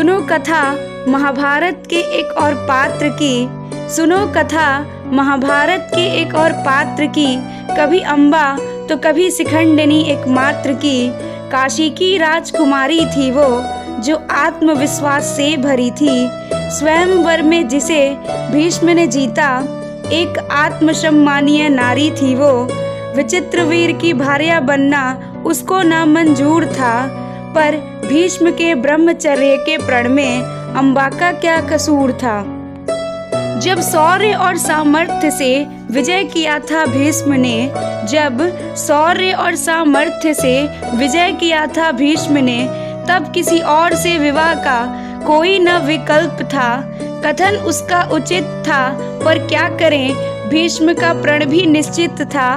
सुनो कथा महाभारत के एक और पात्र की, सुनो कथा महाभारत के एक और पात्र की। कभी अम्बा तो कभी शिखंडिनी एकमात्र की। काशी की राजकुमारी थी वो, जो आत्मविश्वास से भरी थी। स्वयंवर में जिसे भीष्म ने जीता, एक आत्मसम्मानीय नारी थी वो। विचित्र वीर की भार्या बनना उसको ना मंजूर था, पर भीष्म के ब्रह्मचर्य के प्रण में अम्बा का क्या कसूर था। जब शौर्य और सामर्थ्य से विजय किया था भीष्म ने, जब शौर्य और सामर्थ्य से विजय किया था भीष्म ने, तब किसी और से विवाह का कोई न विकल्प था। कथन उसका उचित था, पर क्या करें, भीष्म का प्रण भी निश्चित था।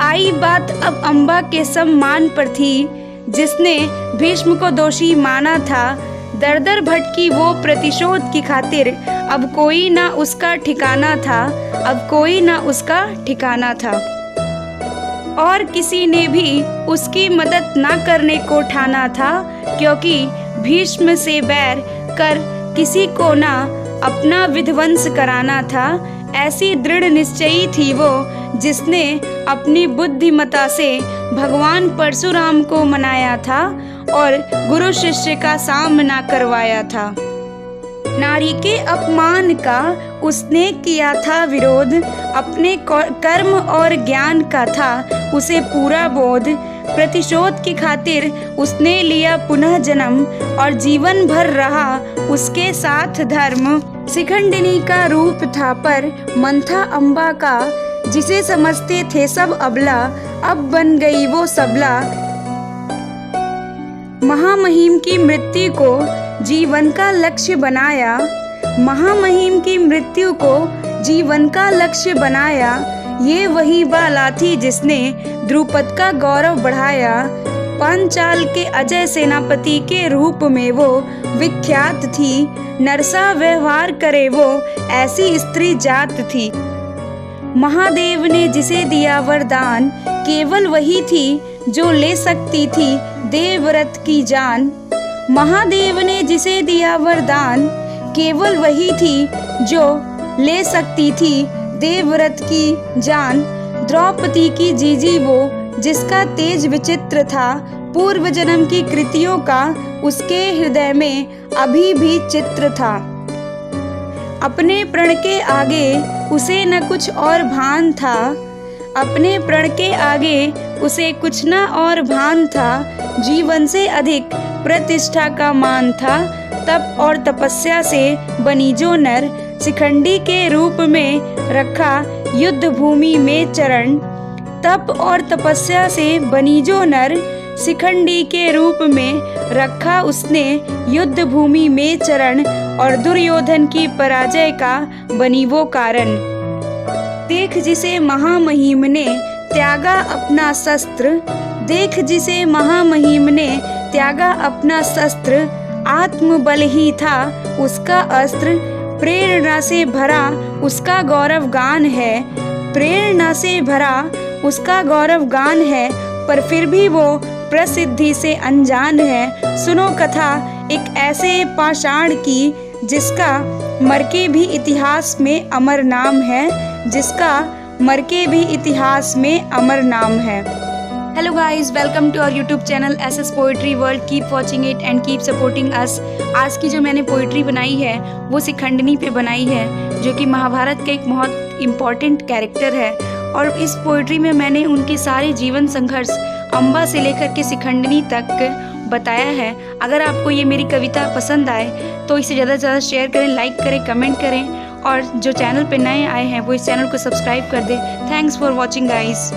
आई बात अब अम्बा के सम्मान पर थी, जिसने भीष्म को दोषी माना था। दर दर भटकी वो प्रतिशोध की खातिर, अब कोई ना उसका ठिकाना था, अब कोई ना उसका ठिकाना था। और किसी ने भी उसकी मदद ना करने को ठाना था, क्योंकि भीष्म से बैर कर किसी को ना अपना विध्वंस कराना था। ऐसी दृढ़ निश्चयी थी वो, जिसने अपनी बुद्धिमता से भगवान परशुराम को मनाया था और गुरु शिष्य का सामना करवाया था। नारी के अपमान का उसने किया था विरोध, अपने कर्म और ज्ञान का था उसे पूरा बोध। प्रतिशोध की खातिर उसने लिया पुनः जन्म, और जीवन भर रहा उसके साथ धर्म। शिखंडिनी का रूप था, पर मन था अम्बा का, जिसे समझते थे सब अबला, अब बन गई वो सबला। महामहिम की मृत्यु को जीवन का लक्ष्य बनाया, महामहिम की मृत्यु को जीवन का लक्ष्य बनाया। ये वही बाला थी जिसने द्रुपद का गौरव बढ़ाया। पांचाल के अजय सेनापति के रूप में वो विख्यात थी। नरसा व्यवहार करे वो, ऐसी स्त्री जात थी। महादेव ने जिसे दिया वरदान, केवल वही थी जो ले सकती थी देवव्रत की जान। महादेव ने जिसे दिया वरदान, केवल वही थी जो ले सकती थी देवव्रत की जान। द्रौपदी की जीजी वो, जिसका तेज विचित्र था। पूर्व जन्म की कृतियों का उसके हृदय में अभी भी चित्र था। अपने प्रण के आगे उसे न कुछ और भान था, अपने प्रण के आगे उसे कुछ न और भान था। जीवन से अधिक प्रतिष्ठा का मान था। तप और तपस्या से बनी जो नर, शिखंडी के रूप में रखा युद्ध भूमि में चरण। तप और तपस्या से बनी जो नर, शिखंडी के रूप में रखा उसने युद्ध भूमि में चरण, और दुर्योधन की पराजय का बनी वो कारण। देख जिसे महामहिम ने त्यागा अपना शस्त्र, देख जिसे महामहिम ने त्यागा अपना शस्त्र। आत्मबल ही था उसका अस्त्र, प्रेरणा से भरा उसका गौरव गान है, प्रेरणा से भरा उसका गौरव गान है। पर फिर भी वो प्रसिद्धि से अनजान है। सुनो कथा एक ऐसे पाषाण की, जिसका मर के भी इतिहास में अमर नाम है, जिसका मर के भी इतिहास में अमर नाम है। Hello guys, welcome to our YouTube channel SS poetry world. Keep watching it and keep supporting us. आज की जो मैंने पोइट्री बनाई है वो शिखंडिनी पे बनाई है, जो कि महाभारत का एक बहुत इम्पॉर्टेंट कैरेक्टर है। और इस पोइट्री में मैंने उनके सारे जीवन संघर्ष अम्बा से लेकर के शिखंडिनी तक बताया है। अगर आपको ये मेरी कविता पसंद आए तो इसे ज़्यादा से ज़्यादा शेयर करें, लाइक करें, कमेंट करें, और जो चैनल पे नए आए हैं वो इस चैनल को सब्सक्राइब कर दें। Thanks for watching guys.